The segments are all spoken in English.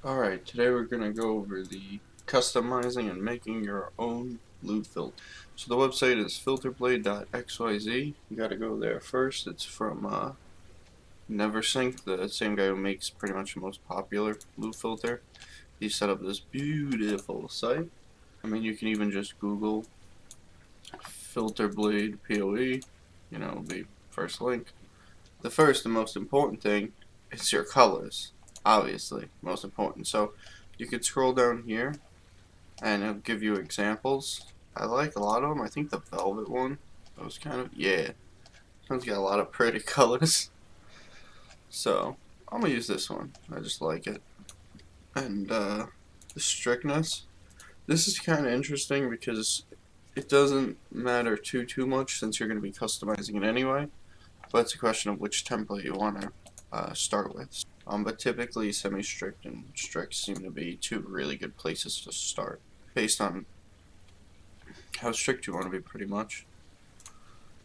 Alright, today we're going to go over the customizing and making your own loot filter. So the website is filterblade.xyz. You got to go there first. It's from Neversink, the same guy who makes pretty much the most popular loot filter. He set up this beautiful site. I mean, you can even just Google Filterblade POE, the first link. The first and most important thing is your colors, obviously, most important. So you could scroll down here and it'll give you examples. I like a lot of them. I think the velvet one, that was kind of, yeah, this one's got a lot of pretty colors. So I'm gonna use this one. I just like it. And the strictness. This is kind of interesting because it doesn't matter too much since you're going to be customizing it anyway. But it's a question of which template you want to start with. But typically semi-strict and strict seem to be two really good places to start based on how strict you want to be pretty much.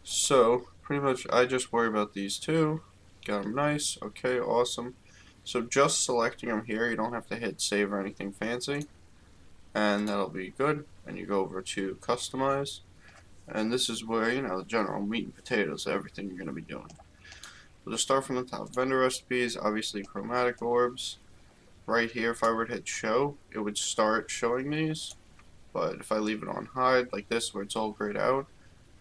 So pretty much I just worry about these two. Got them nice. Okay, awesome. So just selecting them here, you don't have to hit save or anything fancy. And that'll be good. And you go over to customize. And this is where, the general meat and potatoes, everything you're going to be doing. We'll just start from the top. Vendor recipes, obviously chromatic orbs. Right here, if I were to hit show, it would start showing these. But if I leave it on hide, like this, where it's all grayed out,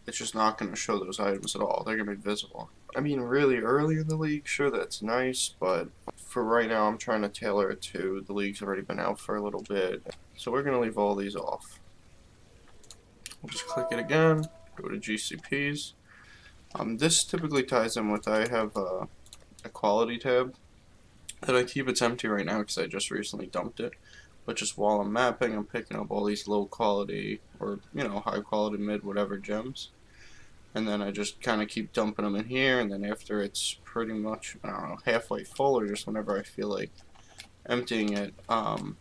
it's just not going to show those items at all. They're going to be visible. I mean, really early in the league, sure, that's nice, but for right now, I'm trying to tailor it to the league's already been out for a little bit. So we're going to leave all these off. We'll just click it again, go to GCPs. This typically ties in with, I have a quality tab that I keep. It's empty right now because I just recently dumped it. But just while I'm mapping, I'm picking up all these low quality or, high quality, mid, whatever gems. And then I just kind of keep dumping them in here. And then after it's pretty much, I don't know, halfway full or just whenever I feel like emptying it, I'll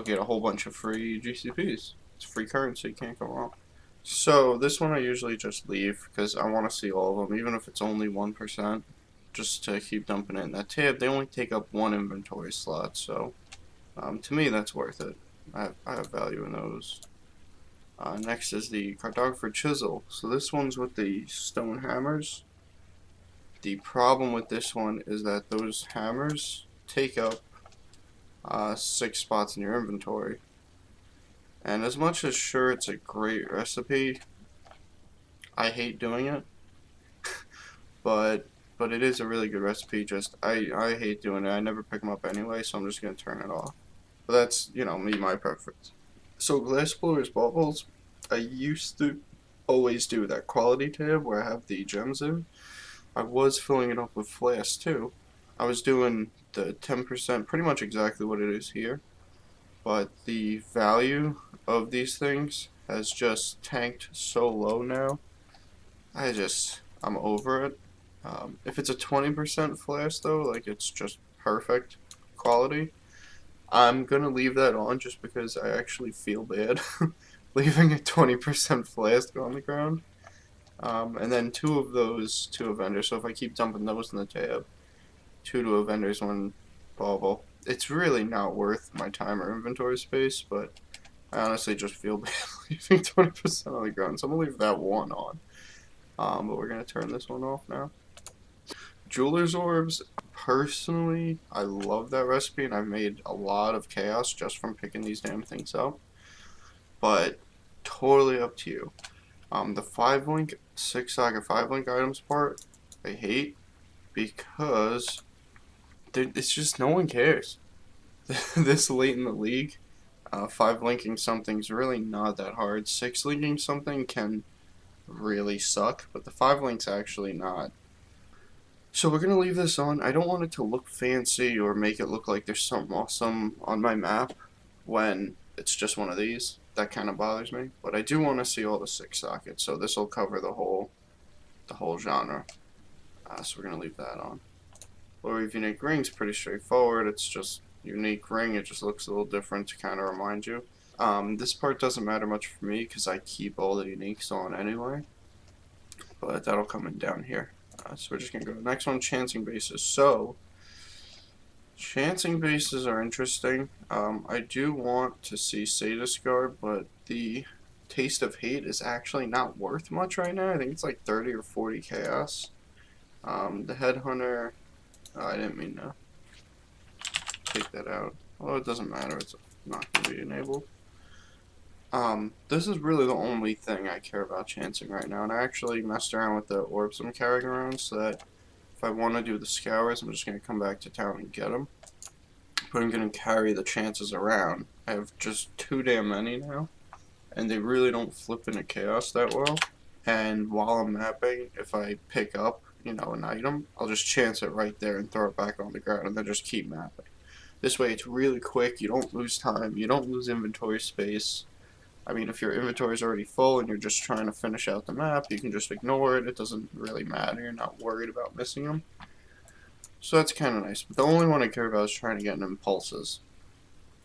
get a whole bunch of free GCPs. It's free currency, can't go wrong. So this one I usually just leave because I want to see all of them, even if it's only 1%, just to keep dumping it in that tab. They only take up one inventory slot, so to me that's worth it. I have value in those. Next is the cartographer chisel. So this one's with the stone hammers. The problem with this one is that those hammers take up 6 spots in your inventory. And as much as sure it's a great recipe, I hate doing it. but it is a really good recipe. Just I hate doing it. I never pick them up anyway, so I'm just gonna turn it off. But that's me, my preference. So glass blowers bubbles, I used to always do that quality tab where I have the gems in. I was filling it up with flasks too. I was doing the 10%, pretty much exactly what it is here. But the value of these things has just tanked so low now. I'm over it. If it's a 20% flash though, like it's just perfect quality, I'm gonna leave that on just because I actually feel bad leaving a 20% flask on the ground. And then two of those to a vendor. So if I keep dumping those in the tab, two to a vendor's one bauble. It's really not worth my time or inventory space, but I honestly just feel bad leaving 20% on the ground. So I'm gonna leave that one on. But we're gonna turn this one off now. Jeweler's orbs, personally, I love that recipe, and I've made a lot of chaos just from picking these damn things up. But totally up to you. The 5 link, 6 saga 5 link items part, I hate because it's just no one cares. This late in the league, 5 linking something's really not that hard. 6 linking something can really suck, but the 5 link's actually not. So we're gonna leave this on. I don't want it to look fancy or make it look like there's something awesome on my map when it's just one of these. That kind of bothers me. But I do want to see all the 6 sockets, so this will cover the whole genre. So we're gonna leave that on. Lower unique ring's pretty straightforward. It's just unique ring. It just looks a little different to kind of remind you. This part doesn't matter much for me because I keep all the uniques on anyway. But that'll come in down here. So we're just going to go to the next one, chancing basis. So Chancing bases are interesting. I do want to see Sadist Guard, but the Taste of Hate is actually not worth much right now. I think it's like 30 or 40 chaos. The Headhunter, I didn't mean to take that out. Well, it doesn't matter, it's not going to be enabled. This is really the only thing I care about chancing right now, and I actually messed around with the orbs I'm carrying around so that if I want to do the scours, I'm just going to come back to town and get them. But I'm going to carry the chances around. I have just too damn many now, and they really don't flip into chaos that well. And while I'm mapping, if I pick up, an item, I'll just chance it right there and throw it back on the ground, and then just keep mapping. This way it's really quick, you don't lose time, you don't lose inventory space. I mean, if your inventory is already full and you're just trying to finish out the map, you can just ignore it, it doesn't really matter, you're not worried about missing them. So that's kind of nice, but the only one I care about is trying to get in impulses.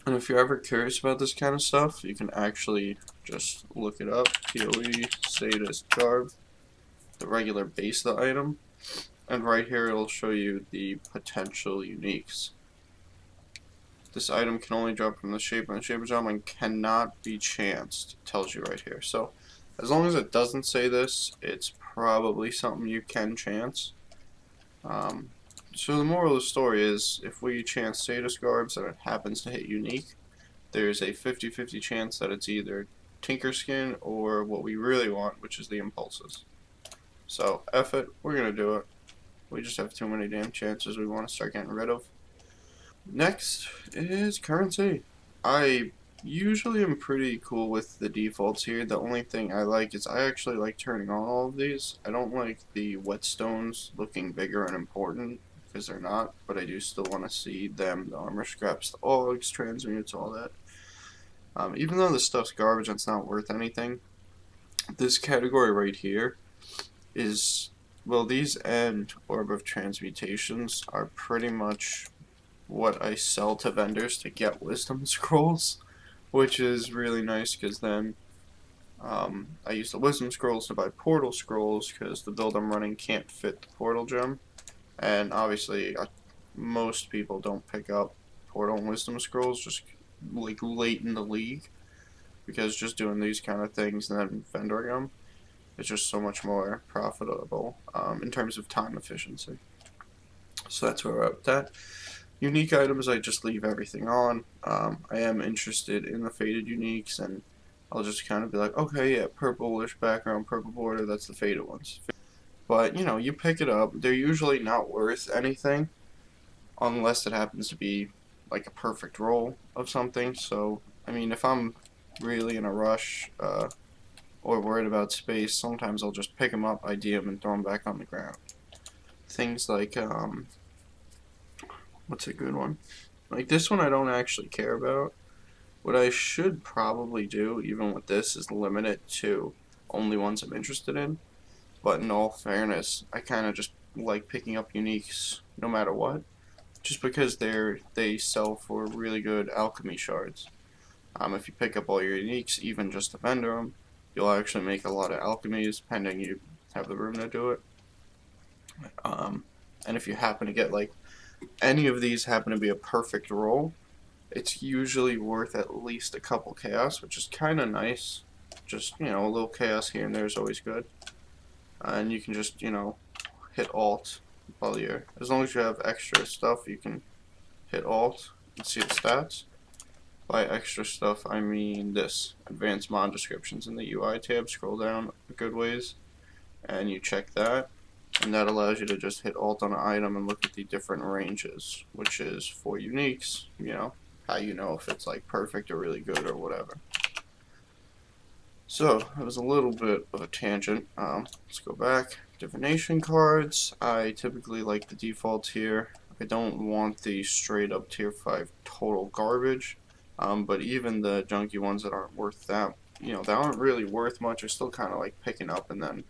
And if you're ever curious about this kind of stuff, you can actually just look it up, PoE, Sadist Garb, the regular base of the item, and right here it'll show you the potential uniques. This item can only drop from the Shaper and Shaper Jump and cannot be chanced, it tells you right here. So, as long as it doesn't say this, it's probably something you can chance. So the moral of the story is, if we chance Sadist Garbs and it happens to hit unique, there's a 50-50 chance that it's either Tinker Skin or what we really want, which is the Impulses. So, F it, we're gonna do it. We just have too many damn chances we want to start getting rid of. Next is currency. I usually am pretty cool with the defaults here. The only thing I like is I actually like turning on all of these. I don't like the whetstones looking bigger and important, because they're not, but I do still want to see them, the armor scraps, the augs, transmutes, all that. Even though this stuff's garbage and it's not worth anything, this category right here is, well, these and Orb of Transmutations are pretty much what I sell to vendors to get wisdom scrolls, which is really nice because then I use the wisdom scrolls to buy portal scrolls because the build I'm running can't fit the portal gem, and obviously most people don't pick up portal and wisdom scrolls just like late in the league, because just doing these kind of things and then vendoring them is just so much more profitable in terms of time efficiency. So that's where we're at with that. Unique items, I just leave everything on. I am interested in the faded uniques, and I'll just kind of be like, okay, yeah, purplish background, purple border, that's the faded ones. But, you pick it up. They're usually not worth anything unless it happens to be like a perfect roll of something. So, I mean, if I'm really in a rush or worried about space, sometimes I'll just pick them up, ID them, and throw them back on the ground. Things like, what's a good one? Like this one I don't actually care about. What I should probably do, even with this, is limit it to only ones I'm interested in. But in all fairness, I kind of just like picking up uniques no matter what, just because they sell for really good alchemy shards. If you pick up all your uniques, even just to vendor them, you'll actually make a lot of alchemies, pending you have the room to do it. And if you happen to get like any of these happen to be a perfect roll, it's usually worth at least a couple chaos, which is kind of nice. Just, a little chaos here and there is always good. And you can just, hit Alt while you're, as long as you have extra stuff, you can hit Alt and see the stats. By extra stuff, I mean this, advanced mod descriptions in the UI tab. Scroll down a good ways, and you check that. And that allows you to just hit Alt on an item and look at the different ranges, which is for uniques, how you know if it's like perfect or really good or whatever. So, that was a little bit of a tangent. Let's go back. Divination cards. I typically like the defaults here. I don't want the straight up tier 5 total garbage. But even the junky ones that aren't worth that, that aren't really worth much, I still kind of like picking up, and then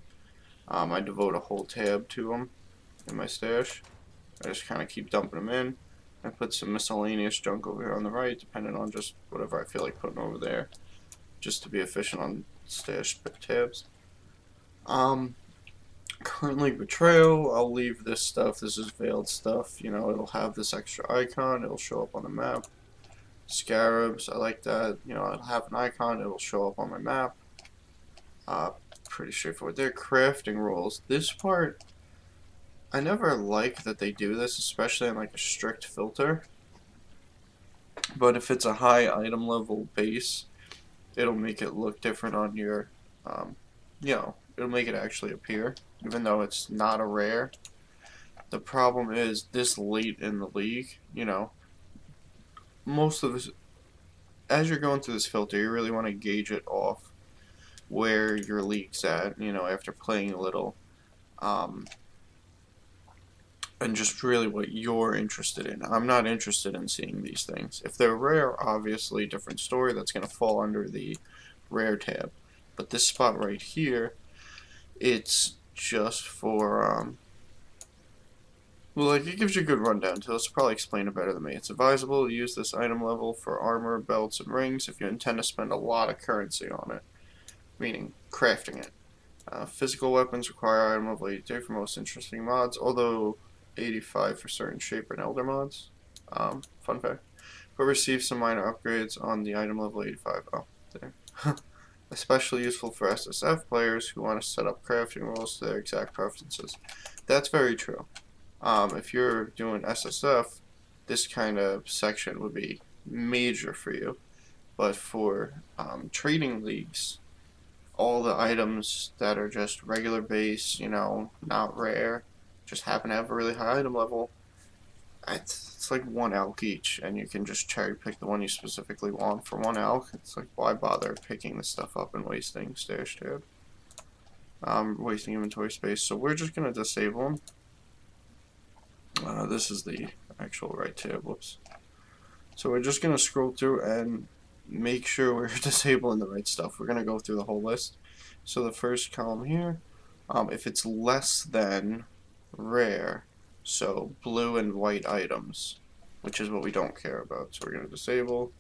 I devote a whole tab to them in my stash. I just kind of keep dumping them in. I put some miscellaneous junk over here on the right, depending on just whatever I feel like putting over there, just to be efficient on stash tabs. Currently Betrayal, I'll leave this stuff. This is veiled stuff. You know, it'll have this extra icon. It'll show up on the map. Scarabs, I like that. You know, it'll have an icon. It'll show up on my map. Pretty straightforward. They're crafting rules. This part, I never like that they do this, especially in like a strict filter. But if it's a high item level base, it'll make it look different on your, you know, it'll make it actually appear, even though it's not a rare. The problem is this late in the league, you know, most of this, as you're going through this filter, you really want to gauge it off where your league's at, you know, after playing a little, and just really what you're interested in. I'm not interested in seeing these things. If they're rare, obviously, different story, that's going to fall under the rare tab. But this spot right here, it's just for, well, like, it gives you a good rundown, so let's probably explain it better than me. It's advisable to use this item level for armor, belts, and rings if you intend to spend a lot of currency on it, meaning crafting it. Physical weapons require item level 82 for most interesting mods, although 85 for certain shape and elder mods. Fun fact. But receive some minor upgrades on the item level 85. Oh, there. Especially useful for SSF players who want to set up crafting rules to their exact preferences. That's very true. If you're doing SSF, this kind of section would be major for you. But for trading leagues, all the items that are just regular base, you know, not rare, just happen to have a really high item level, it's like one elk each, and you can just cherry pick the one you specifically want for one elk. It's like, why bother picking this stuff up and wasting stash tab? Wasting inventory space, so we're just going to disable them. This is the actual right tab, whoops. So we're just going to scroll through and make sure we're disabling the right stuff. We're going to go through the whole list. So the first column here, if it's less than rare, so blue and white items, which is what we don't care about. So we're going to disable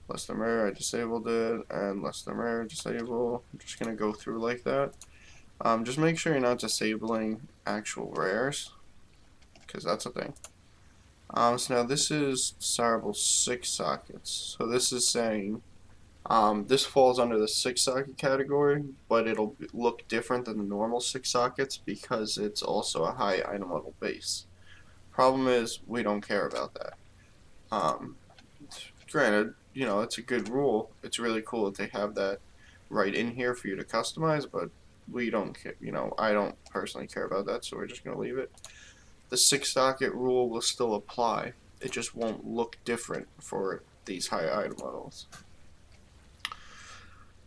less than rare, I disabled it, and less than rare, disable. I'm just going to go through like that. Just make sure you're not disabling actual rares, because that's a thing. So now this is desirable 6 sockets. So this is saying this falls under the 6 socket category, but it'll look different than the normal 6 sockets because it's also a high item level base. Problem is, we don't care about that. Granted, you know, it's a good rule. It's really cool that they have that right in here for you to customize, but we don't care, you know, I don't personally care about that, so we're just going to leave it. The 6 socket rule will still apply. It just won't look different for these high item levels.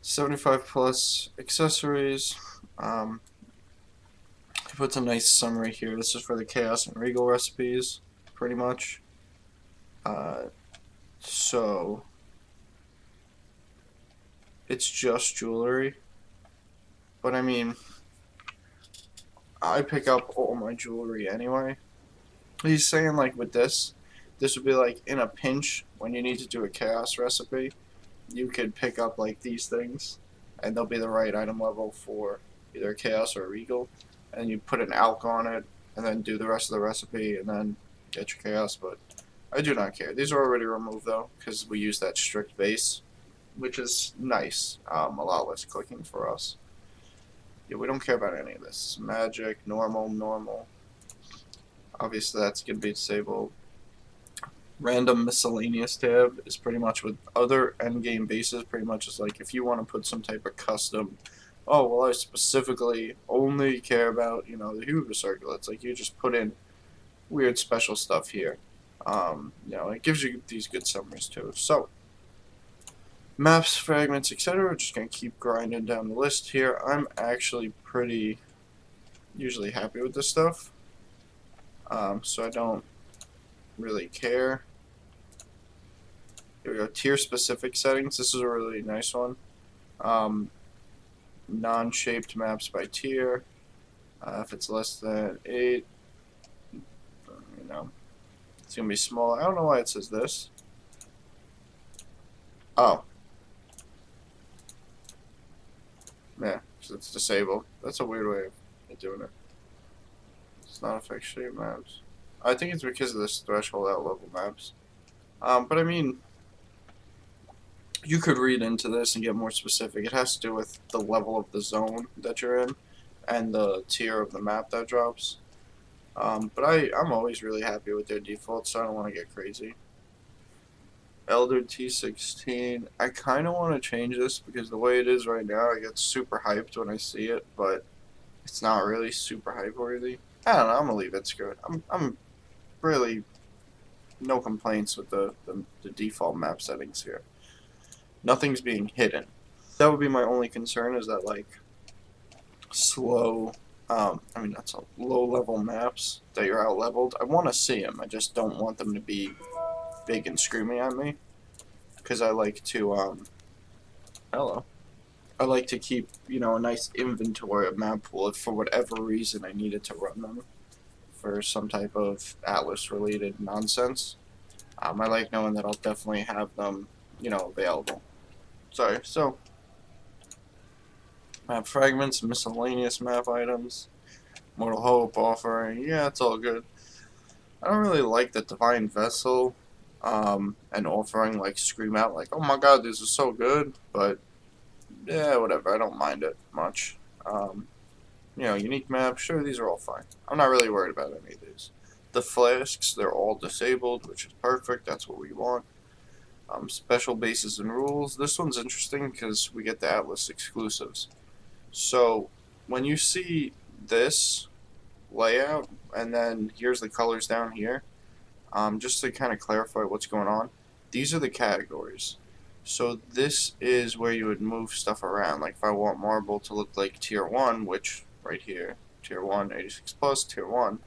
75 plus accessories. He puts a nice summary here. This is for the Chaos and Regal recipes, pretty much. So it's just jewelry, but I mean, I pick up all my jewelry anyway. He's saying like with this would be like in a pinch when you need to do a Chaos recipe. You could pick up like these things, and they'll be the right item level for either Chaos or Regal, and you put an alk on it, and then do the rest of the recipe, and then get your Chaos. But I do not care. These are already removed though, because we use that strict base, which is nice. A lot less clicking for us. Yeah, we don't care about any of this. Magic, normal. Obviously, that's going to be disabled. Random miscellaneous tab is pretty much with other endgame bases, pretty much is like if you want to put some type of custom, oh, well, I specifically only care about, you know, the Hoover Circle. It's like you just put in weird special stuff here. You know, it gives you these good summaries too. So, maps, fragments, etc. We're just going to keep grinding down the list here. I'm actually pretty usually happy with this stuff. So I don't really care. Here we go, tier specific settings. This is a really nice one. Non-shaped maps by tier. If it's less than 8, you know, it's gonna be small. I don't know why it says this. Oh. Yeah, so it's disabled. That's a weird way of doing it. It's not affect shape maps. I think it's because of this threshold out level maps. But I mean, you could read into this and get more specific. It has to do with the level of the zone that you're in and the tier of the map that drops. But I'm always really happy with their defaults, so I don't want to get crazy. Elder T16. I kind of want to change this because the way it is right now, I get super hyped when I see it, but it's not really super hype worthy. I don't know. I'm gonna leave it. Screw it. I'm really no complaints with the default map settings here. Nothing's being hidden. That would be my only concern, is that like slow, I mean not so low level maps that you're out leveled. I want to see them. I just don't want them to be big and screaming at me, because I like to hello. I like to keep, you know, a nice inventory of map pool if for whatever reason I needed to run them for some type of Atlas related nonsense. I like knowing that I'll definitely have them, you know, available. Sorry, so map fragments, miscellaneous map items, Mortal Hope offering, yeah, it's all good. I don't really like the Divine Vessel and offering like scream out like, oh my god, this is so good, but yeah, whatever, I don't mind it much. You know, unique map, sure, these are all fine. I'm not really worried about any of these. The flasks, they're all disabled, which is perfect, that's what we want. Special bases and rules. This one's interesting because we get the Atlas exclusives. So when you see this layout, and then here's the colors down here, just to kind of clarify what's going on, these are the categories. So this is where you would move stuff around. Like if I want marble to look like tier 1, which right here, tier 1, 86 plus, tier 1,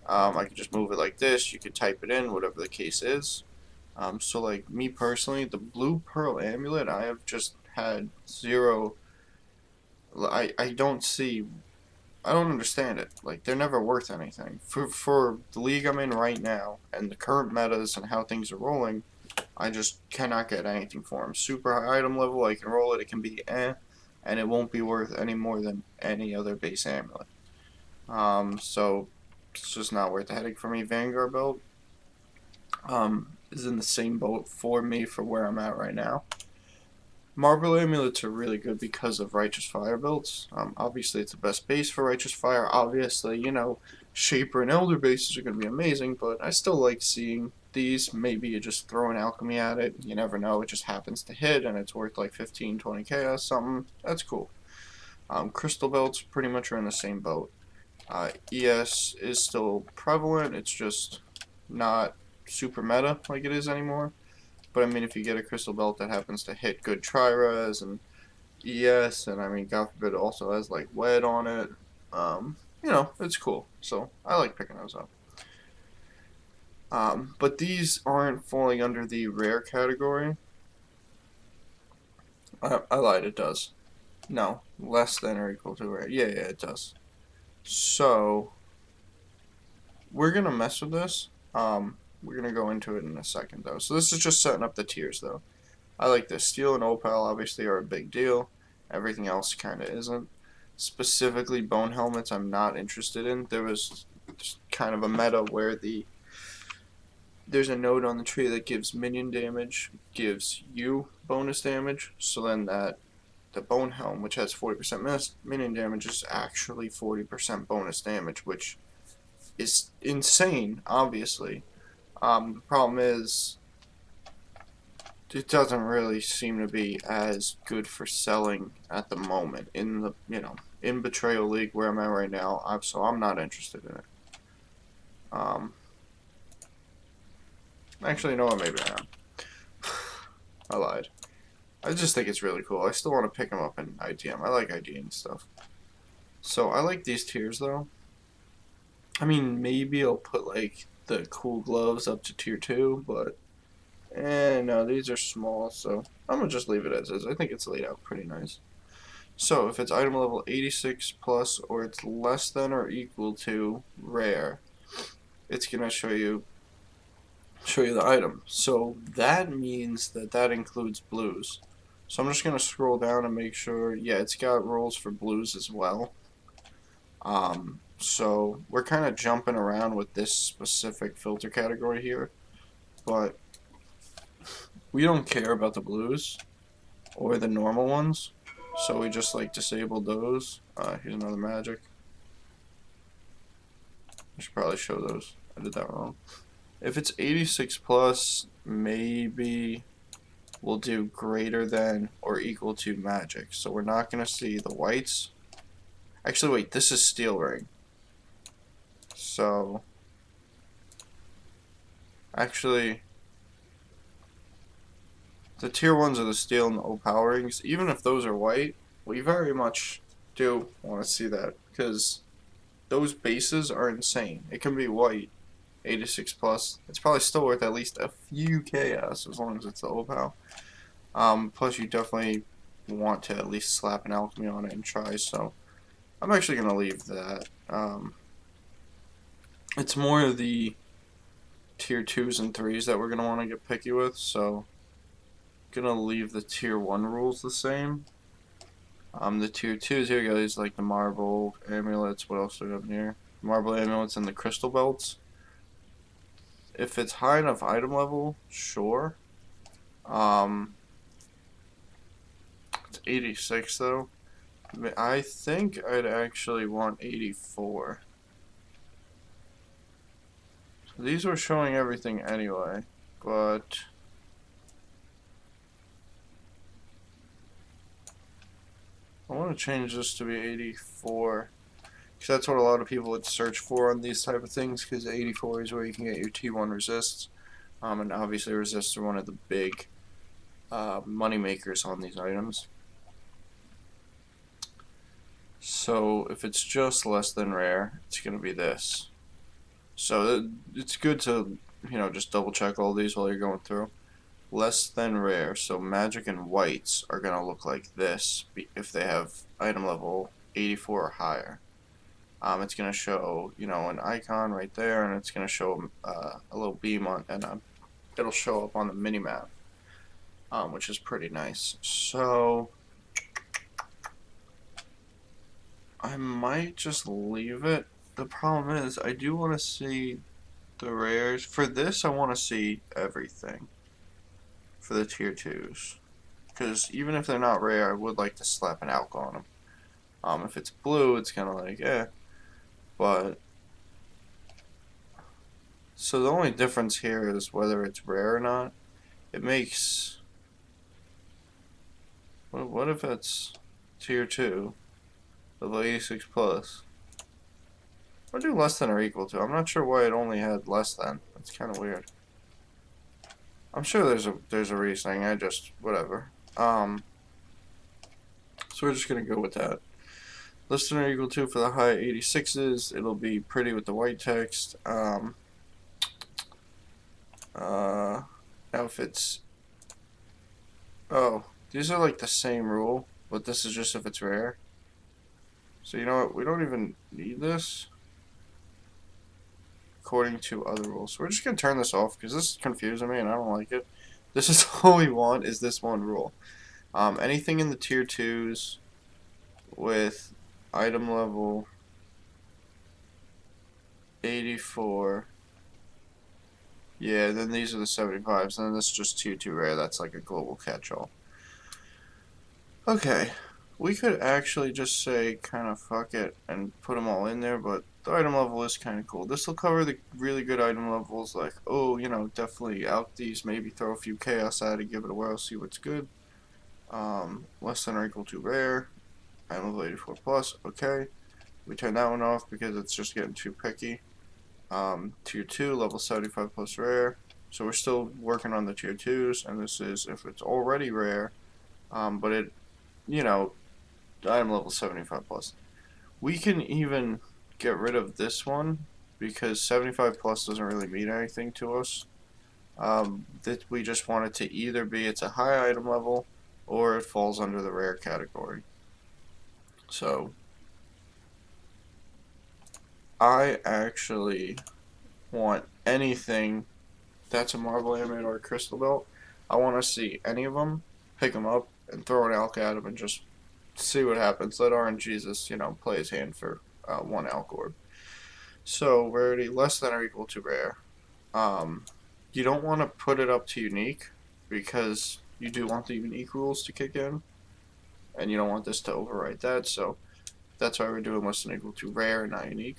I could just move it like this. You could type it in, whatever the case is. So like me personally, the blue pearl amulet, I have just had zero. I don't see. I don't understand it. Like they're never worth anything for the league I'm in right now and the current metas and how things are rolling. I just cannot get anything for them. Super high item level, I can roll it. It can be and it won't be worth any more than any other base amulet. So it's just not worth the headache for me. Vanguard belt is in the same boat for me for where I'm at right now. Marble amulets are really good because of Righteous Fire builds. Obviously, it's the best base for Righteous Fire. Obviously, you know, Shaper and Elder bases are going to be amazing, but I still like seeing these. Maybe you just throw an alchemy at it. You never know. It just happens to hit, and it's worth like 15, 20 chaos, something. That's cool. Crystal belts pretty much are in the same boat. ES is still prevalent. It's just not super meta like it is anymore. But I mean, if you get a crystal belt that happens to hit good tri-res and ES, and I mean, God forbid, it also has like WED on it, you know, it's cool. So I like picking those up. But these aren't falling under the rare category. I lied, it does. No, less than or equal to rare. Yeah, it does. So we're gonna mess with this. We're gonna go into it in a second though. So this is just setting up the tiers though. I like this. Steel and opal obviously are a big deal. Everything else kind of isn't. Specifically, bone helmets I'm not interested in. There was just kind of a meta where there's a node on the tree that gives minion damage, gives you bonus damage. So then the bone helm, which has 40% minion damage, is actually 40% bonus damage, which is insane, obviously. The problem is it doesn't really seem to be as good for selling at the moment in the, you know, in Betrayal League where I'm at right now. So I'm not interested in it. Actually, you know what? Maybe I am. I lied. I just think it's really cool. I still want to pick them up in ITM. I like IDing stuff. So I like these tiers though. I mean, maybe I'll put like the cool gloves up to tier 2, but no, these are small, so I'm gonna just leave it as is. I think it's laid out pretty nice. So if it's item level 86 plus or it's less than or equal to rare, it's gonna show you the item. So that means that includes blues. So I'm just gonna scroll down and make sure. Yeah, it's got rolls for blues as well. So we're kind of jumping around with this specific filter category here, but we don't care about the blues or the normal ones, so we just like disabled those. Here's another magic. I should probably show those. I did that wrong. If it's 86 plus, maybe we'll do greater than or equal to magic. So we're not going to see the whites. Actually, wait, this is steel ring. So, actually, the tier 1s are the steel and the O power rings. Even if those are white, we very much do want to see that, because those bases are insane. It can be white, 86 plus. It's probably still worth at least a few chaos as long as it's the O power. Plus you definitely want to at least slap an alchemy on it and try, so I'm actually going to leave that. It's more of the tier 2s and 3s that we're going to want to get picky with, so I'm going to leave the tier 1 rules the same. The tier 2s, here we go, these like the marble amulets. What else do we have here? Marble amulets and the crystal belts. If it's high enough item level, sure. It's 86 though. I think I'd actually want 84. So these were showing everything anyway, but I want to change this to be 84. Because that's what a lot of people would search for on these type of things, because 84 is where you can get your T1 resists. And obviously resists are one of the big money makers on these items. So if it's just less than rare, it's going to be this. So it's good to, just double check all these while you're going through. Less than rare, so magic and whites are going to look like this if they have item level 84 or higher. It's going to show, an icon right there, and it's going to show a little beam on, and it'll show up on the minimap, which is pretty nice. So I might just leave it. The problem is I do want to see the rares. For this, I want to see everything for the tier 2s. Because even if they're not rare, I would like to slap an alk on them. If it's blue, it's kind of like, eh. But, so the only difference here is whether it's rare or not. It makes, what if it's tier 2, level 86 plus? I'll do less than or equal to. I'm not sure why it only had less than. That's kind of weird. I'm sure there's a reasoning. I just, whatever. So we're just gonna go with that. Less than or equal to for the high 86s. It'll be pretty with the white text. Now if it's, oh, these are like the same rule, but this is just if it's rare. So you know what? We don't even need this according to other rules. So we're just gonna turn this off because this is confusing me and I don't like it. This is all we want is this one rule. Anything in the tier 2s with item level 84. Yeah, then these are the 75s, and then this is just tier 2 rare. That's like a global catch-all. Okay, we could actually just say kind of fuck it and put them all in there, but the item level is kind of cool. This will cover the really good item levels, like, oh, definitely out these, maybe throw a few chaos at it, give it a whirl, see what's good. Less than or equal to rare. Item level 84 plus, okay. We turn that one off because it's just getting too picky. Tier 2, level 75 plus rare. So we're still working on the tier 2s, and this is if it's already rare, but it, item level 75 plus. We can even get rid of this one because 75 plus doesn't really mean anything to us. That we just want it to either be it's a high item level or it falls under the rare category. So I actually want anything that's a marble amulet or a crystal belt. I want to see any of them, pick them up, and throw an alk at them and just see what happens. Let RNGesus, play his hand for one alk orb. So rarity less than or equal to rare. You don't want to put it up to unique because you do want the unique rules to kick in, and you don't want this to override that. So that's why we're doing less than or equal to rare and not unique.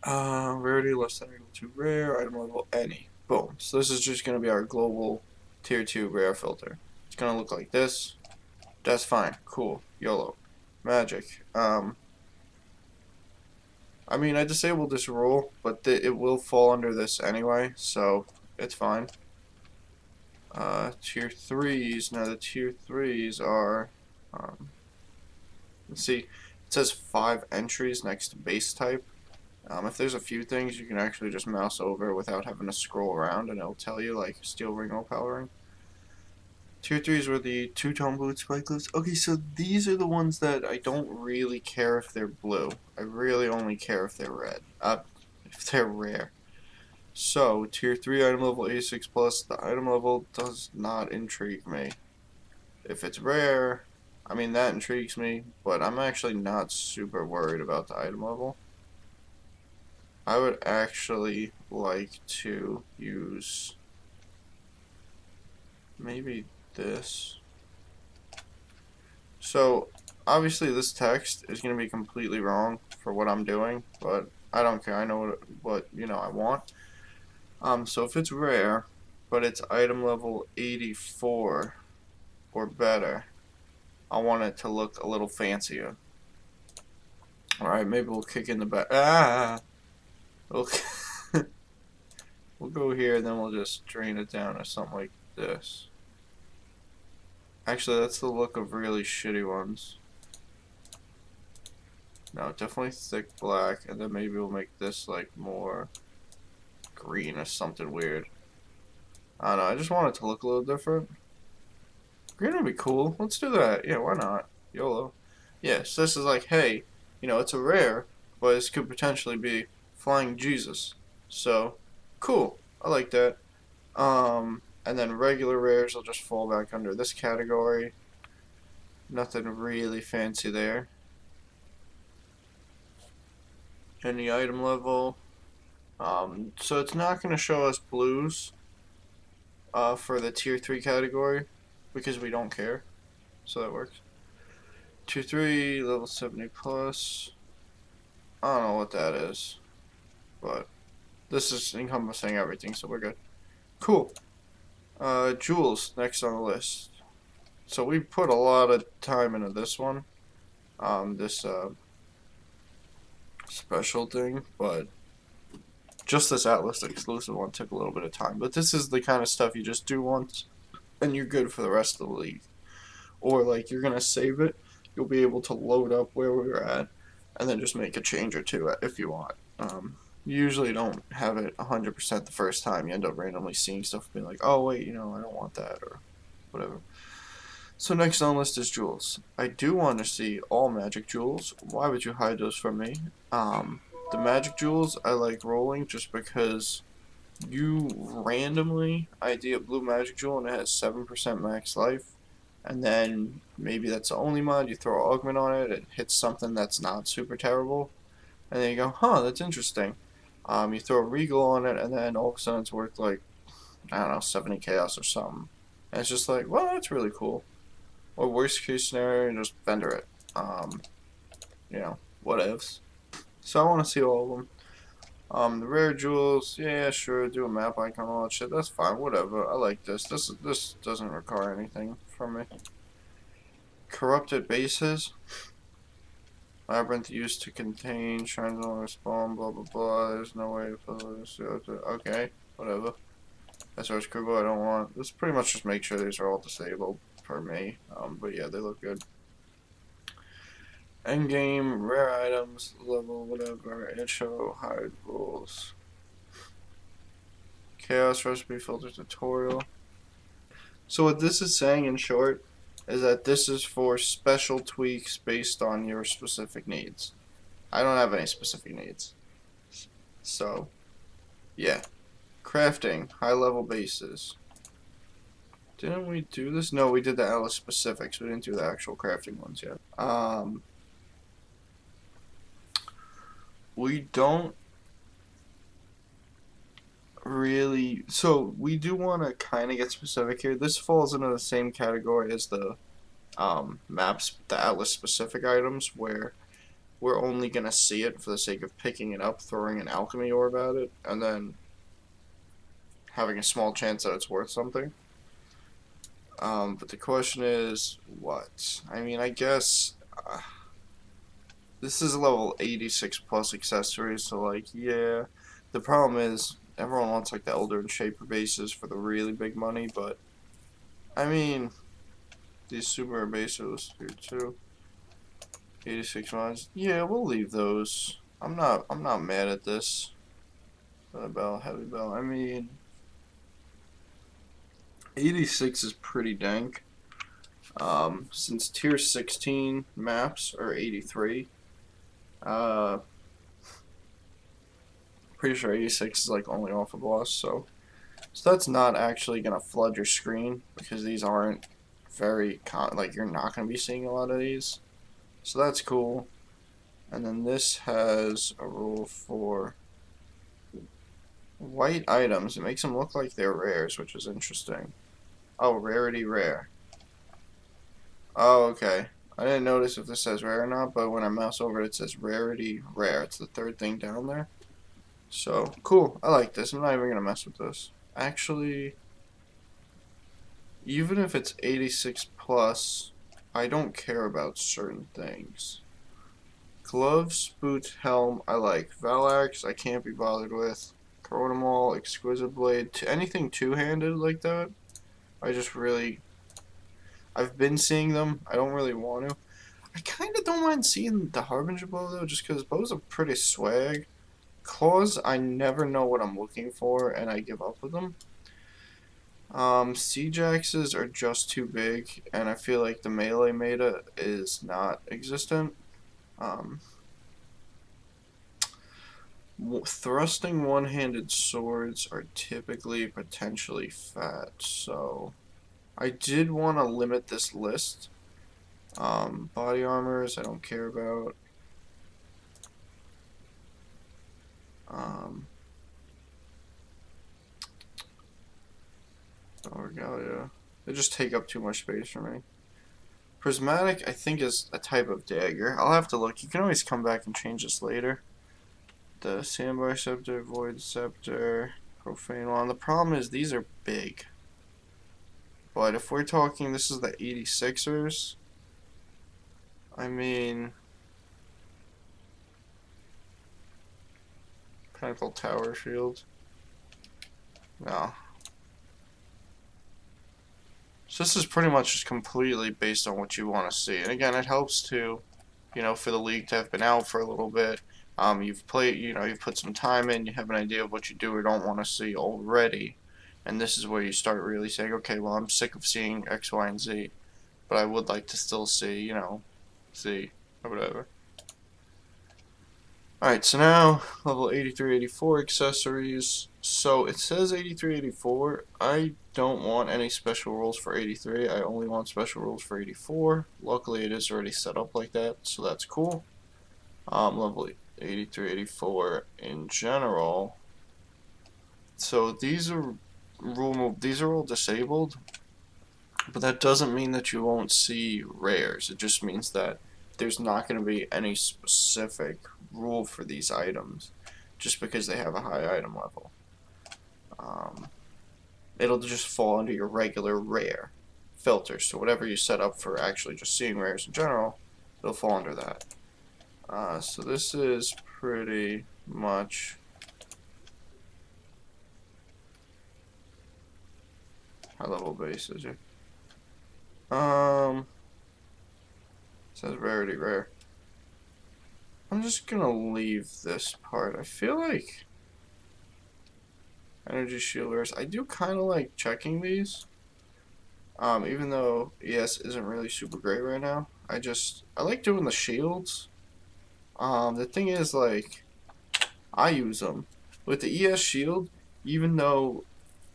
Rarity less than or equal to rare. Item level any. Boom. So this is just going to be our global tier 2 rare filter. It's going to look like this. That's fine. Cool. YOLO. Magic. I mean, I disabled this rule, but it will fall under this anyway, so it's fine. Tier 3s. Now the tier 3s are, let's see, it says 5 entries next to base type. If there's a few things, you can actually just mouse over without having to scroll around, and it'll tell you, like, steel ring overpowering. Tier 3s were the two-tone blue spikelets. Okay, so these are the ones that I don't really care if they're blue. I really only care if they're red. If they're rare. So, tier 3 item level 86 plus, the item level does not intrigue me. If it's rare, I mean, that intrigues me, but I'm actually not super worried about the item level. I would actually like to use maybe this. So, obviously this text is going to be completely wrong for what I'm doing, but I don't care. I know what you know, I want. So if it's rare, but it's item level 84 or better, I want it to look a little fancier. Alright, maybe we'll kick in the back. Okay. We'll go here and then we'll just drain it down or something like this. Actually, that's the look of really shitty ones. No, definitely thick black, and then maybe we'll make this like more green or something weird. I don't know, I just want it to look a little different. Green would be cool. Let's do that. Yeah, why not? YOLO. Yeah, so this is like, hey, you know, it's a rare, but this could potentially be Flying Jesus. So, cool. I like that. And then regular rares will just fall back under this category. Nothing really fancy there. Any item level. So it's not going to show us blues for the tier 3 category because we don't care. So that works. Tier 3, level 70 plus. I don't know what that is, but this is encompassing everything, so we're good. Cool. Jewels, next on the list. So we put a lot of time into this one. This special thing, but just this Atlas exclusive one took a little bit of time. But this is the kind of stuff you just do once, and you're good for the rest of the league. Or, like, you're going to save it, you'll be able to load up where we're at, and then just make a change or two if you want. You usually don't have it 100% the first time. You end up randomly seeing stuff and being like, oh, wait, you know, I don't want that, or whatever. So next on the list is jewels. I do want to see all magic jewels. Why would you hide those from me? The magic jewels I like rolling just because you randomly ID a blue magic jewel and it has 7% max life. And then maybe that's the only mod, you throw augment on it, it hits something that's not super terrible. And then you go, huh, that's interesting. You throw a regal on it and then all of a sudden it's worth like, I don't know, 70 chaos or something. And it's just like, well, that's really cool. Or worst case scenario, you just vendor it. You know, what ifs. So I want to see all of them. The rare jewels, yeah, sure, do a map icon, all that shit, that's fine, whatever. I like this. This doesn't require anything from me. Corrupted bases. Labyrinth used to contain shrines on respawn, blah blah blah. There's no way to put this. Okay, whatever. SR's Kubo I don't want. This pretty much just make sure these are all disabled for me. But yeah, they look good. Endgame, rare items, level, whatever, intro, hide rules. Chaos recipe filter tutorial. So what this is saying in short is that this is for special tweaks based on your specific needs. I don't have any specific needs. So, yeah. Crafting, high level bases. Didn't we do this? No, we did the Alice specifics. We didn't do the actual crafting ones yet. we don't really, so we do want to kind of get specific here. This falls into the same category as the maps, the atlas specific items, where we're only going to see it for the sake of picking it up, throwing an alchemy orb at it, and then having a small chance that it's worth something. But the question is, what? I mean, I guess this is level 86 plus accessories, so like, yeah. The problem is, everyone wants like the Elder and Shaper bases for the really big money, but I mean, these super bases here too. 86 mods. Yeah, we'll leave those. I'm not mad at this. Heavy bell. I mean, 86 is pretty dank. Since tier 16 maps are 83, pretty sure 86 is like only off a boss, so that's not actually gonna flood your screen because these aren't very like you're not gonna be seeing a lot of these, so that's cool. And then this has a rule for white items. It makes them look like they're rares, which is interesting. Oh, rarity rare. Oh, okay. I didn't notice if this says rare or not, but when I mouse over it, it says rarity rare. It's the third thing down there. So, cool. I like this. I'm not even going to mess with this. Actually, even if it's 86 plus, I don't care about certain things. Gloves, boots, helm, I like. Valax, I can't be bothered with. Coronamol, Exquisite Blade, anything two-handed like that, I just really... I've been seeing them. I don't really want to. I kind of don't mind seeing the Harbinger Bow, though, just because bows are pretty swag. Claws, I never know what I'm looking for, and I give up with them. Siege axes are just too big, and I feel like the melee meta is not existent. Thrusting one-handed swords are typically potentially fat, so I did want to limit this list. Body armors I don't care about. Oh, regalia. They just take up too much space for me. Prismatic, I think, is a type of dagger. I'll have to look. You can always come back and change this later. The Sandbar Scepter, Void Scepter, Profane One. The problem is these are big. But if we're talking, this is the 86ers. I mean, Pinnacle Tower Shield. No. So this is pretty much just completely based on what you want to see. And again, it helps to, you know, for the league to have been out for a little bit. You've played, you know, you've put some time in, you have an idea of what you do or don't want to see already. And this is where you start really saying, okay, well, I'm sick of seeing X, Y, and Z. But I would like to still see, you know, Z or whatever. Alright, so now level 83, 84 accessories. So it says 83, 84. I don't want any special rules for 83. I only want special rules for 84. Luckily, it is already set up like that, so that's cool. Level 83, 84 in general. So these are these are all disabled, but that doesn't mean that you won't see rares. It just means that there's not going to be any specific rule for these items just because they have a high item level. It'll just fall under your regular rare filter. So whatever you set up for actually just seeing rares in general, it'll fall under that. So this is pretty much high level bases. It says rarity rare. I'm just gonna leave this part. I feel like energy shielders. I do kind of like checking these. Even though ES isn't really super great right now. I like doing the shields. The thing is, like, I use them. With the ES shield, even though,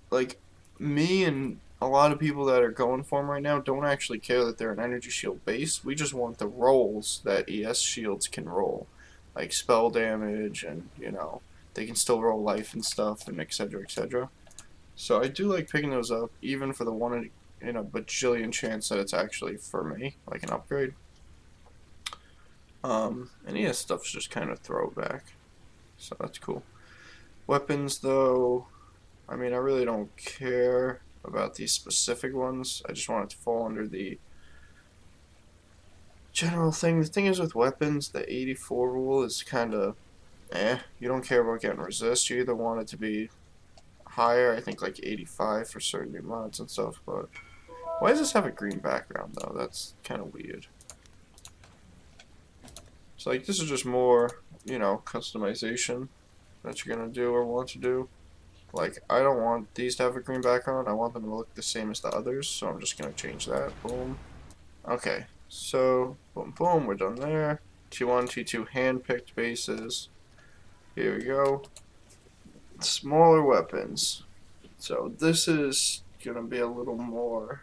like, me and a lot of people that are going for them right now don't actually care that they're an energy shield base. We just want the rolls that ES shields can roll. like spell damage, and you know they can still roll life and stuff, and etc. etc. So I do like picking those up, even for the one in a bajillion chance that it's actually for me, like an upgrade. And yeah, stuff's just kind of throwback, so that's cool. Weapons, though, I mean, I really don't care about these specific ones. I just want it to fall under the general thing. The thing is with weapons, the 84 rule is kind of You don't care about getting resist. You either want it to be higher, I think like 85 for certain new mods and stuff, but why does this have a green background though? That's kind of weird. So like this is just more, you know, customization that you're gonna do or want to do. Like I don't want these to have a green background. I want them to look the same as the others, so I'm just gonna change that. Boom. Okay, so boom boom, we're done there. T1, T2 hand-picked bases. Here we go. Smaller weapons. So this is gonna be a little more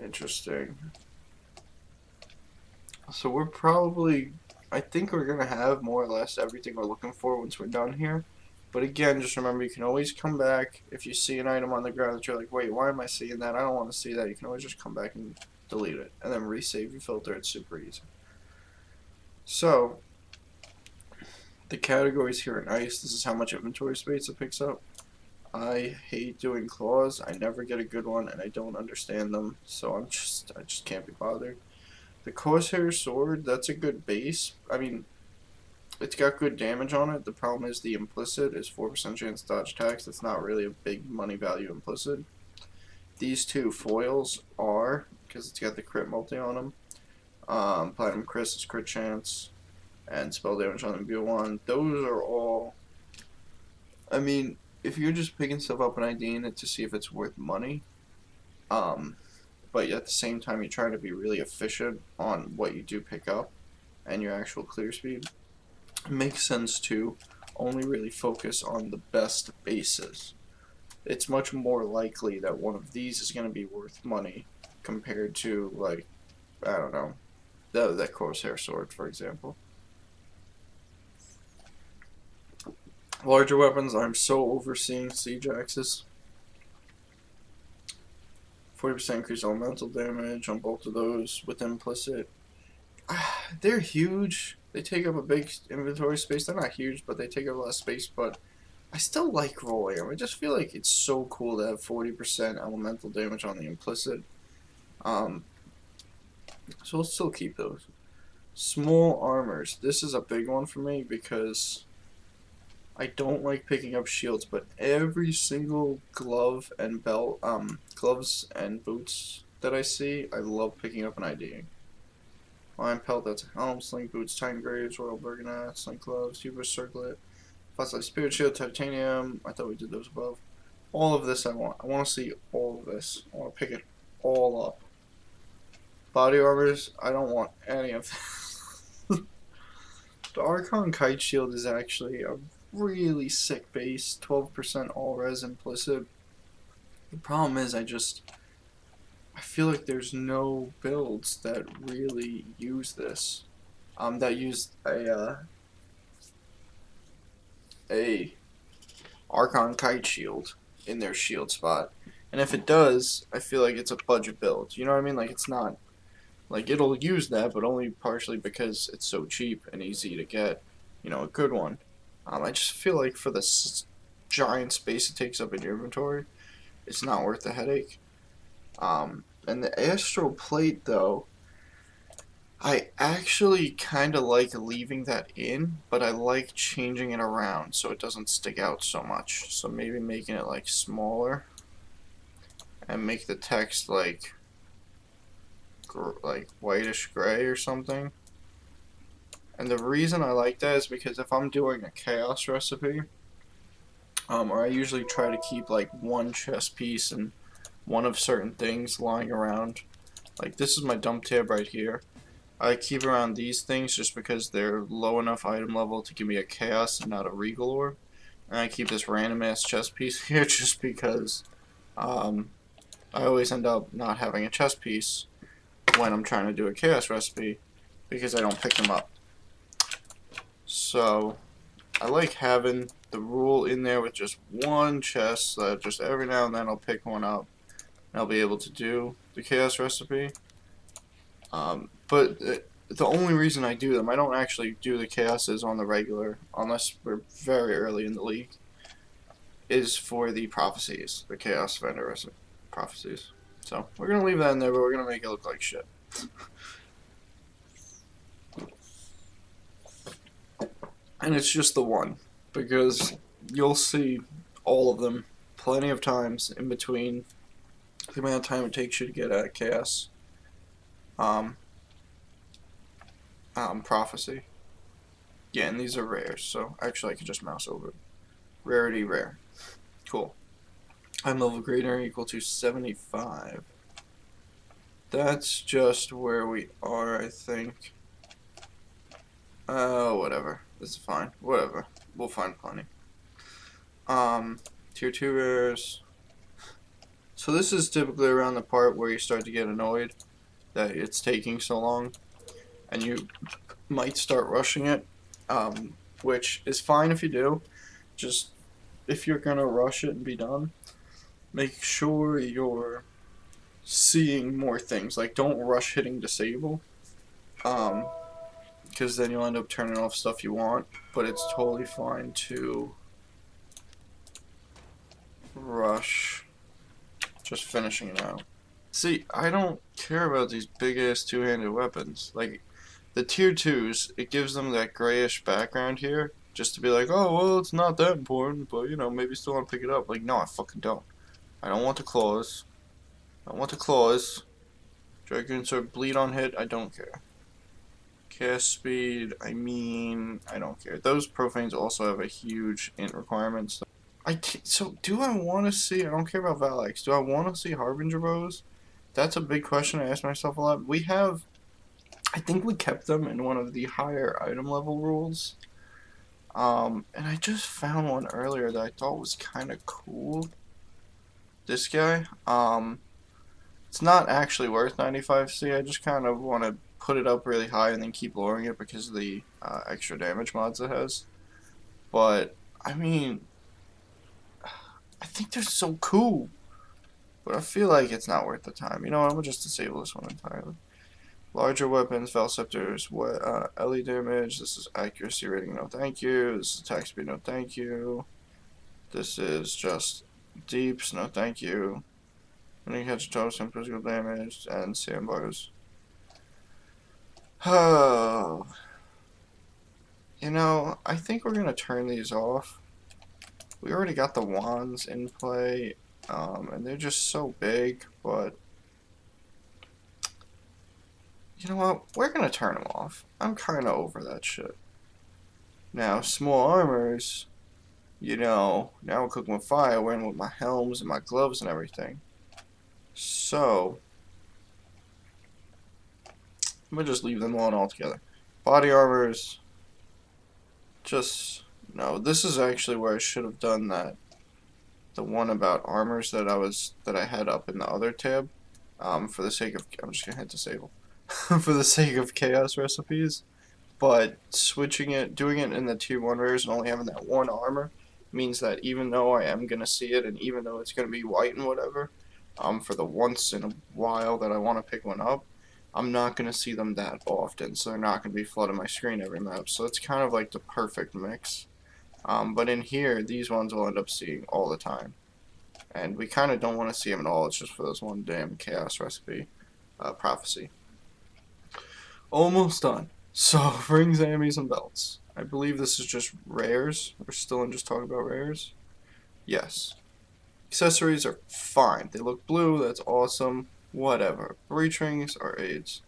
interesting. So we're probably, I think we're gonna have more or less everything we're looking for once we're done here. But again, just remember you can always come back if you see an item on the ground that you're like, wait, why am I seeing that? I don't want to see that. You can always just come back and delete it and then resave your filter. It's super easy. So the categories here are nice. This is how much inventory space it picks up. I hate doing claws. I never get a good one, and I don't understand them, so I just can't be bothered. The Corsair sword, that's a good base. I mean, it's got good damage on it. The problem is the implicit is 4% chance to dodge attacks. That's not really a big money value implicit. These two foils are, because it's got the crit multi on them. Platinum Chris is crit chance, and spell damage on the B1. Those are all, I mean, if you're just picking stuff up and IDing it to see if it's worth money, but at the same time you're trying to be really efficient on what you do pick up and your actual clear speed, it makes sense to only really focus on the best bases. It's much more likely that one of these is going to be worth money compared to, like, I don't know, that Corsair sword, for example. Larger weapons, I'm so overseeing siege axes. 40% increased elemental damage on both of those with implicit. They're huge. They take up a big inventory space. They're not huge, but they take up a lot of space. But I still like rolling them. I just feel like it's so cool to have 40% elemental damage on the implicit. So we'll still keep those. Small armors. This is a big one for me because I don't like picking up shields, but every single glove and belt, gloves and boots that I see, I love picking up and IDing. Lion pelt, that's a helm, sling boots, titan graves, royal bergonet, sling gloves, hubris circlet, fossilized spirit shield, titanium. I thought we did those above. All of this I want. I want to see all of this. I want to pick it all up. Body armors, I don't want any of this. The Archon Kite Shield is actually a really sick base, 12% all res implicit. The problem is I feel like there's no builds that really use this. That use a Archon Kite Shield in their shield spot. And if it does, I feel like it's a budget build. You know what I mean? Like it's not, like it'll use that, but only partially because it's so cheap and easy to get, you know, a good one. I just feel like for the giant space it takes up in your inventory, it's not worth the headache. And the Astral Plate, though, I actually kind of like leaving that in, but I like changing it around so it doesn't stick out so much. So maybe making it like smaller and make the text like whitish gray or something. And the reason I like that is because if I'm doing a chaos recipe, or I usually try to keep like one chest piece and one of certain things lying around. Like this is my dump tab right here. I keep around these things just because they're low enough item level to give me a chaos and not a regal orb. And I keep this random ass chest piece here just because I always end up not having a chest piece when I'm trying to do a chaos recipe. because I don't pick them up. So I like having the rule in there with just one chest, so that just every now and then I'll pick one up and I'll be able to do the chaos recipe. But the only reason I do them, I don't actually do the chaoses on the regular, unless we're very early in the league, is for the prophecies, the chaos vendor recipe prophecies. So we're going to leave that in there, but we're going to make it look like shit. And it's just the one, because you'll see all of them plenty of times in between the amount of time it takes you to get a chaos prophecy. Yeah, and these are rares, so actually I could just mouse over it. Rarity rare. Cool. I'm level greater equal to 75. That's just where we are, I think. Whatever. This is fine. Whatever. We'll find plenty. Tier 2 rares. So this is typically around the part where you start to get annoyed that it's taking so long, and you might start rushing it, which is fine if you do. Just, if you're gonna rush it and be done, make sure you're seeing more things. Like, don't rush hitting disable, because then you'll end up turning off stuff you want, but it's totally fine to rush just finishing it out. See, I don't care about these big-ass two-handed weapons. Like, the tier 2s, it gives them that grayish background here, just to be like, oh, well, it's not that important, but, you know, maybe still want to pick it up. Like, no, I fucking don't. I don't want the claws. I don't want the claws. Dragon Sword bleed on hit, I don't care. Cast speed, I mean, I don't care. Those profanes also have a huge int requirement. So do I want to see, I don't care about Valax, do I want to see Harbinger Bows? That's a big question I ask myself a lot. We have, I think we kept them in one of the higher item level rules. And I just found one earlier that I thought was kind of cool. This guy. It's not actually worth 95C. I just kind of want to put it up really high and then keep lowering it because of the extra damage mods it has. But, I mean, I think they're so cool. But I feel like it's not worth the time. You know what, I'm going to just disable this one entirely. Larger weapons, Valceptors, LE damage, this is accuracy rating, no thank you. This is attack speed, no thank you. This is just deeps, no thank you. When you catch a total, some physical damage, and sandbars. Oh. You know, I think we're going to turn these off. We already got the wands in play, and they're just so big, but you know what? We're going to turn them off. I'm kind of over that shit. Now, small armors, you know, now we're cooking with fire, wearing with my helms and my gloves and everything. So, I'm going to just leave them alone altogether. Body armors, just, no, this is actually where I should have done that. The one about armors that I had up in the other tab. For the sake of, I'm just going to hit disable. For the sake of chaos recipes. But switching it, doing it in the tier 1 rares and only having that one armor means that even though I am going to see it and even though it's going to be white and whatever, for the once in a while that I want to pick one up, I'm not going to see them that often, so they're not going to be flooding my screen every map. So it's kind of like the perfect mix. But in here, these ones we'll end up seeing all the time. And we kind of don't want to see them at all, it's just for this one damn chaos recipe prophecy. Almost done. So, rings, enemies, and belts. I believe this is just rares. We're still in just talking about rares. Yes. Accessories are fine. They look blue, that's awesome. Whatever. Breach rings are aids.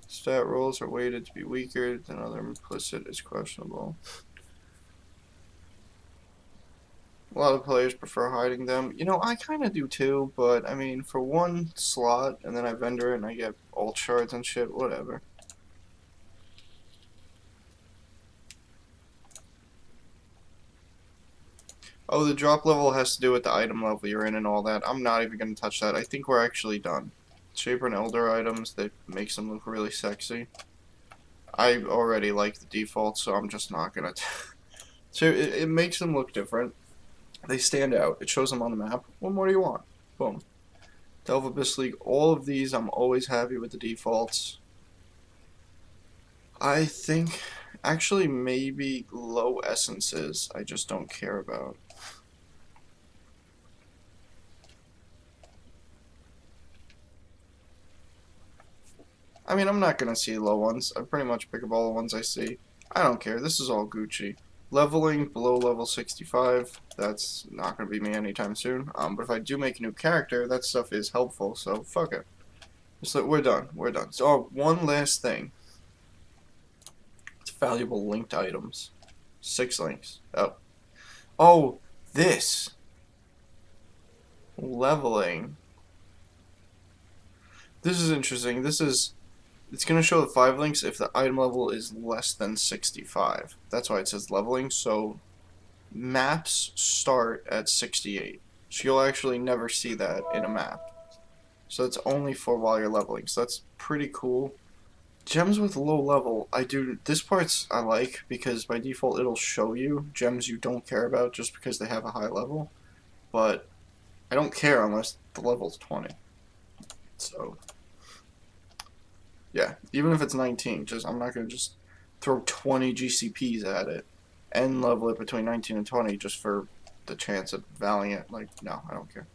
Stat rolls are weighted to be weaker than other implicit is questionable. A lot of players prefer hiding them. You know, I kind of do too, but I mean, for one slot, and then I vendor it and I get alt shards and shit, whatever. Oh, the drop level has to do with the item level you're in and all that. I'm not even going to touch that. I think we're actually done. Shaper and Elder items, that makes them look really sexy. I already like the default, so I'm just not gonna. So it makes them look different. They stand out. It shows them on the map. What more do you want? Boom. Delve Abyss League. All of these, I'm always happy with the defaults. I think, actually, maybe low essences. I just don't care about. I mean, I'm not gonna see low ones. I pretty much pick up all the ones I see. I don't care. This is all Gucci. Leveling below level 65. That's not gonna be me anytime soon. But if I do make a new character, that stuff is helpful. So fuck it. Just like, we're done. We're done. So one last thing. It's valuable linked items. 6 links. Oh. Oh, this. Leveling. This is interesting. It's going to show the 5 links if the item level is less than 65. That's why it says leveling. So maps start at 68. So you'll actually never see that in a map. So it's only for while you're leveling. So that's pretty cool. Gems with low level, this part's I like because by default it'll show you gems you don't care about just because they have a high level. But I don't care unless the level's 20. So yeah, even if it's 19, I'm not gonna just throw 20 GCPs at it and level it between 19 and 20 just for the chance of Valiant. Like, no, I don't care.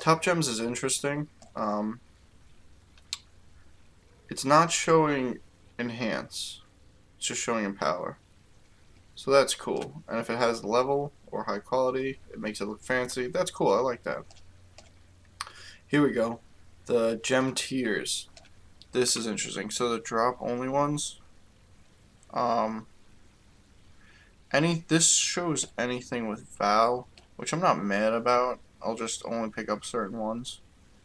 Top gems is interesting. It's not showing enhance, it's just showing empower. So that's cool. And if it has level or high quality, it makes it look fancy. That's cool. I like that. Here we go. The gem tiers. This is interesting. So the drop only ones. This shows anything with Val, which I'm not mad about. I'll just only pick up certain ones.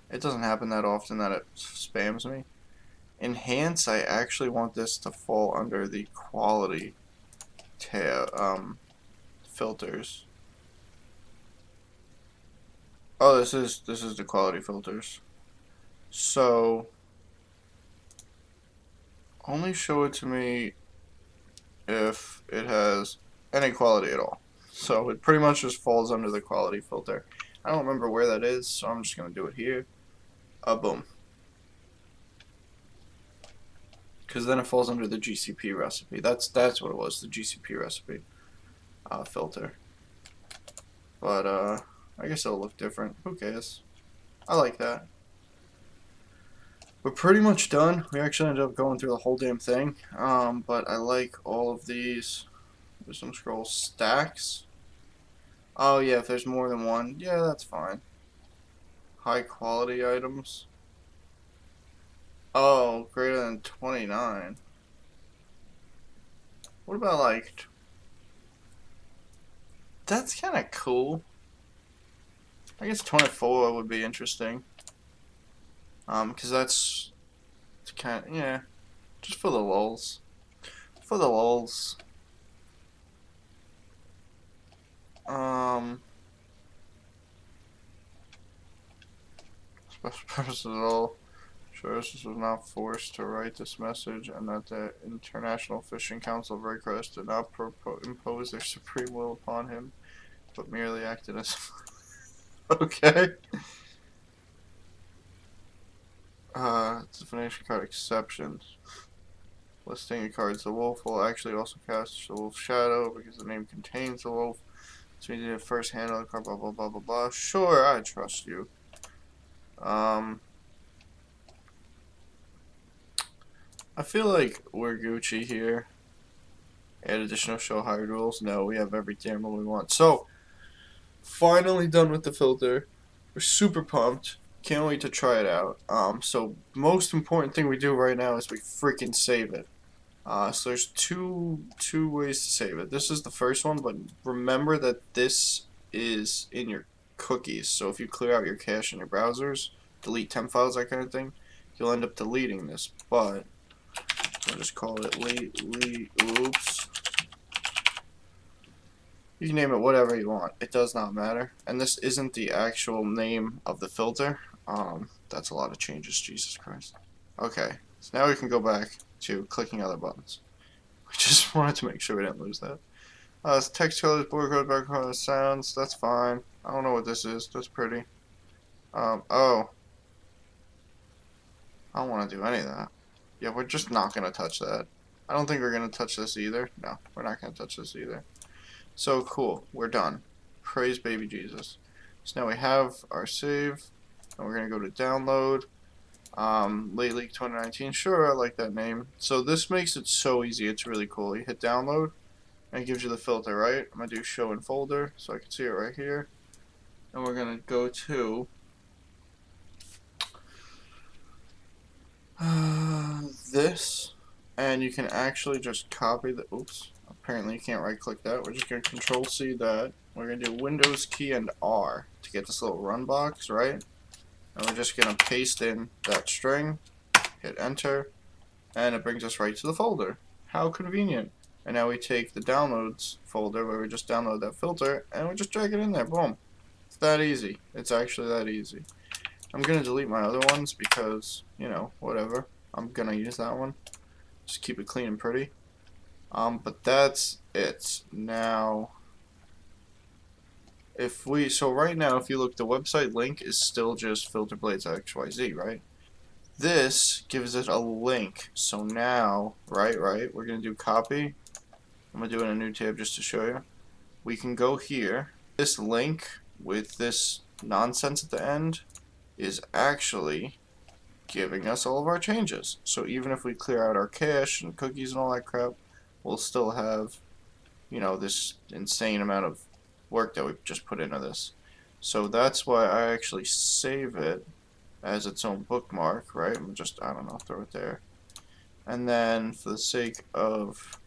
It doesn't happen that often that it spams me. Enhance, I actually want this to fall under the quality tab, filters. Oh, this is the quality filters. So only show it to me if it has any quality at all. So it pretty much just falls under the quality filter. I don't remember where that is, so I'm just gonna do it here. Boom. Because then it falls under the GCP recipe. That's what it was, the GCP recipe filter. But I guess it'll look different. Who cares? I like that. We're pretty much done. We actually ended up going through the whole damn thing. But I like all of these. There's some scroll stacks. Oh yeah, if there's more than one, yeah, that's fine. High quality items. Oh, greater than 29. What about like... That's kind of cool. I guess 24 would be interesting. Because that's kind of, yeah, just for the lulz. For the lulz. Special purposes at all. Sure, this was not forced to write this message, and that the International Fishing Council of Red Cross did not impose their supreme will upon him, but merely acted as... Okay. Definition card exceptions. Listing of cards. The wolf will actually also cast the wolf's shadow because the name contains the wolf. So you need to first handle the card, blah blah blah blah blah. Sure, I trust you. I feel like we're Gucci here. Add additional show higher rules. No, we have every damn rule we want. So, finally done with the filter. We're super pumped. Can't wait to try it out. So most important thing we do right now is we freaking save it. So there's two ways to save it. This is the first one, but remember that this is in your cookies. So if you clear out your cache in your browsers, delete temp files, that kind of thing, you'll end up deleting this. But I'll just call it oops. You can name it whatever you want. It does not matter. And this isn't the actual name of the filter. That's a lot of changes, Jesus Christ. Okay, so now we can go back to clicking other buttons. We just wanted to make sure we didn't lose that. It's text colors, border color, background sounds. That's fine. I don't know what this is. That's pretty. Oh. I don't want to do any of that. Yeah, we're just not going to touch that. I don't think we're going to touch this either. No, we're not going to touch this either. So cool. We're done. Praise baby Jesus. So now we have our save. And we're going to go to download. Late League 2019. Sure, I like that name. So this makes it so easy. It's really cool. You hit download. And it gives you the filter, right? I'm going to do show in folder. So I can see it right here. And we're going to go to... this, and you can actually just copy the, oops, apparently you can't right click that. We're just going to control C that. We're going to do Windows key and R to get this little run box, right? And we're just going to paste in that string, hit enter, and it brings us right to the folder. How convenient. And now we take the downloads folder where we just download that filter, and we just drag it in there, boom. It's that easy. It's actually that easy. I'm going to delete my other ones because, you know, whatever. I'm going to use that one. Just keep it clean and pretty. But that's it. Now, so right now, if you look, the website link is still just Filterblades XYZ, right? This gives it a link. So now, right, we're going to do copy. I'm going to do it in a new tab just to show you. We can go here. This link with this nonsense at the end is actually giving us all of our changes. So even if we clear out our cache and cookies and all that crap, we'll still have, you know, this insane amount of work that we've just put into this. So that's why I actually save it as its own bookmark, right? I'm just, I don't know, throw it there. And then for the sake of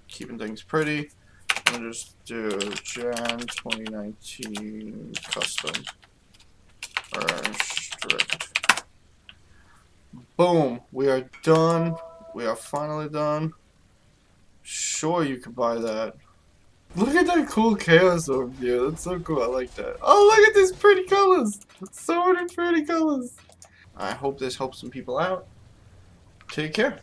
keeping things pretty, I'm gonna just do Jan 2019 custom. Or strict. Boom, we are done. We are finally done. Sure, you can buy that. Look at that cool chaos overview. That's so cool. I like that. Oh, look at these pretty colors. So many pretty colors. I hope this helps some people out. Take care.